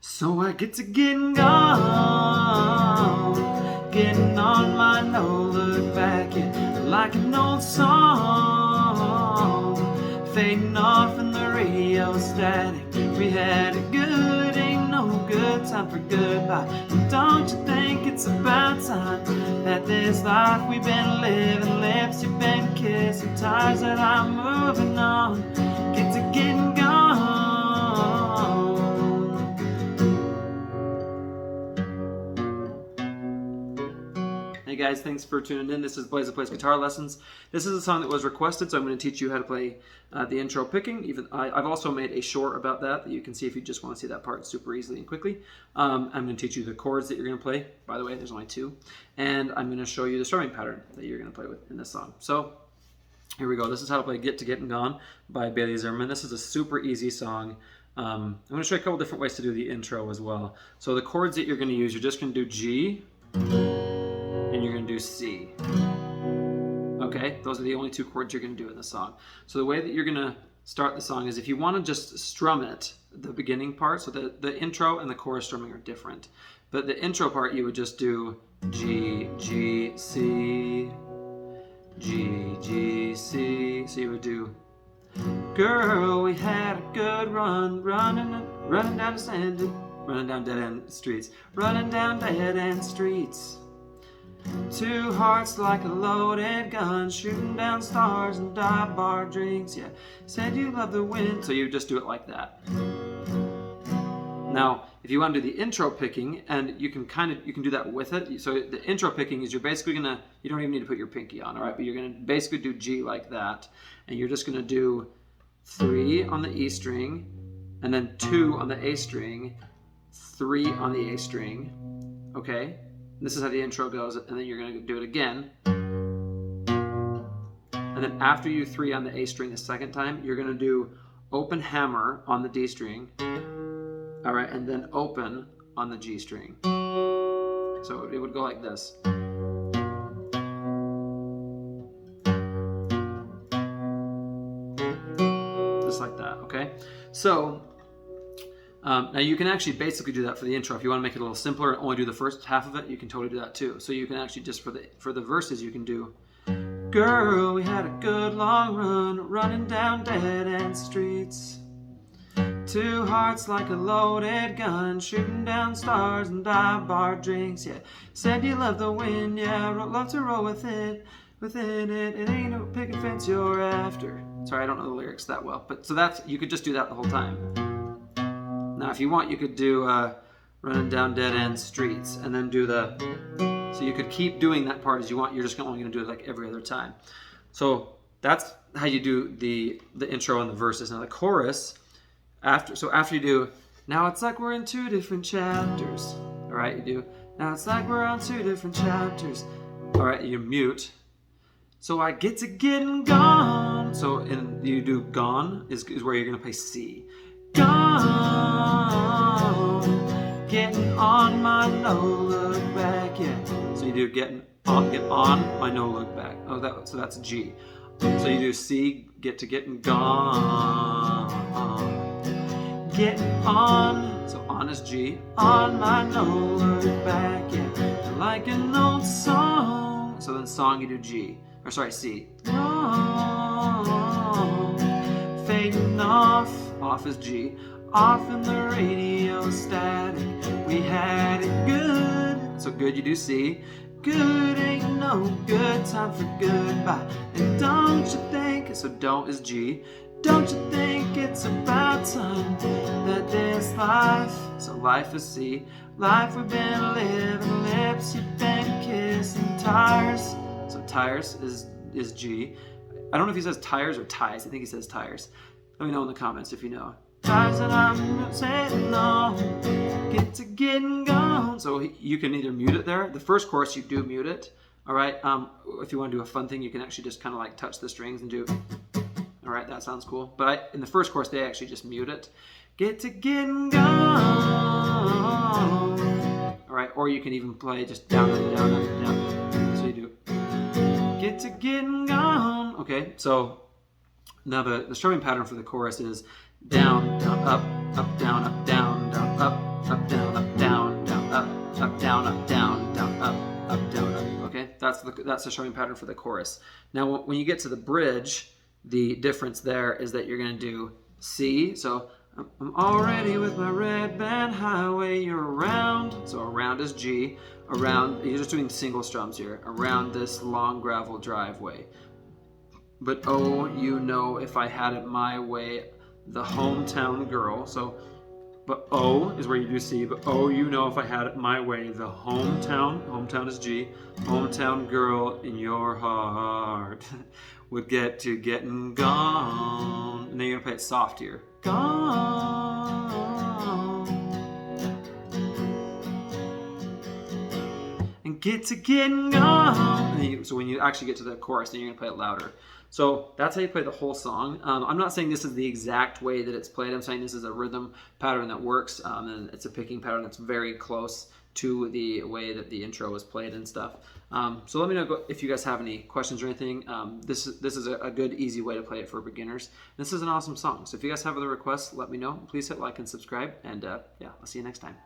So I get to getting gone, getting on my no look back, yeah, like an old song, fading off in the radio static. We had it good, ain't no good time for goodbye. And don't you think it's about time that this life we've been living, lips you've been kissing, ties that I'm moving on, get to getting gone. Hey guys, thanks for tuning in. This is Blaze that Plays Guitar Lessons. This is a song that was requested, so I'm going to teach you how to play the intro picking. I've also made a short about that you can see if you just want to see that part super easily and quickly. I'm going to teach you the chords that you're going to play. By the way, there's only 2. And I'm going to show you the strumming pattern that you're going to play with in this song. So here we go. This is how to play Get to Gettin' Gone by Zimmerman. This is a super easy song. I'm going to show you a couple different ways to do the intro as well. So the chords that you're going to use, you're just going to do G, and you're going to do C. Okay, those are the only 2 chords you're going to do in the song. So the way that you're going to start the song is if you want to just strum it, the beginning part, so the intro and the chorus strumming are different. But the intro part, you would just do G, G, C, G, G, C. So you would do, girl, we had a good run, running down dead-end streets, running down dead-end streets. 2 hearts like a loaded gun, shooting down stars and dive bar drinks. Yeah, said you love the wind. So you just do it like that. Now, if you want to do the intro picking, and you can do that with it. So the intro picking is you're basically you don't even need to put your pinky on, all right? But you're gonna basically do G like that, and you're just gonna do 3 on the E string, and then 2 on the A string, 3 on the A string, okay? This is how the intro goes, and then you're going to do it again. And then after you 3 on the A string the second time, you're going to do open hammer on the D string. All right, and then open on the G string. So it would go like this. Just like that, okay? So now you can actually basically do that for the intro. If you want to make it a little simpler and only do the first half of it, you can totally do that too. So you can actually just for the verses you can do, girl, we had a good long run, running down dead-end streets. 2 hearts like a loaded gun, shooting down stars and dive bar drinks. Yeah, said you love the wind. Yeah, love to roll with it. Within it, it ain't no picket fence you're after. Sorry, I don't know the lyrics that well, but so you could just do that the whole time. Now, if you want, you could do running down dead-end streets, and then do so you could keep doing that part as you want. You're just only going to do it like every other time. So that's how you do the intro and the verses. Now the chorus, after you do, now it's like we're in 2 different chapters. All right, you do, now it's like we're on 2 different chapters. All right, you mute. So I get to getting gone. So you do gone is where you're going to play C. Gone, getting on my no look back, yeah. So you do get on my no look back. Oh, so that's G. So you do C, get to getting gone, getting on. So on is G, on my no look back, yeah. Like an old song. So then song you do G, or sorry C. Gone, fading off is G, off in the radio static. We had it good. So good you do C. Good ain't no good time for goodbye. And don't you think, so don't is G. Don't you think it's about time that this life, so life is C. Life we've been living, lips you've been kissing, tires. So tires is G. I don't know if he says tires or ties. I think he says tires. Let me know in the comments if you know. Tires that I'm sitting on, get to getting gone. So you can either mute it there. The first chorus you do mute it. All right. If you want to do a fun thing, you can actually just kind of like touch the strings and do. All right, that sounds cool. But in the first chorus, they actually just mute it. Get to getting gone. All right. Or you can even play just down and down and down. So you do. Get to getting gone. Okay. So now the strumming pattern for the chorus is down, down, up, down, up, down, down, up, that's the showing pattern for the chorus. Now, when you get to the bridge, the difference there is that you're going to do C. So I'm already with my red band highway, you're around. So around is G. Around, you're just doing single strums here. Around this long gravel driveway. But oh, you know, if I had it my way, the hometown girl. So, but oh is where you do C. But oh, you know, if I had it my way, the hometown is G. Hometown girl in your heart would get to getting gone. And then you're gonna play it soft here. Gone. And get to getting gone. So when you actually get to the chorus, then you're gonna play it louder. So that's how you play the whole song. I'm not saying this is the exact way that it's played. I'm saying this is a rhythm pattern that works, and it's a picking pattern that's very close to the way that the intro was played and stuff. So let me know if you guys have any questions or anything. This is a good, easy way to play it for beginners. This is an awesome song. So if you guys have other requests, let me know. Please hit like and subscribe, and yeah, I'll see you next time.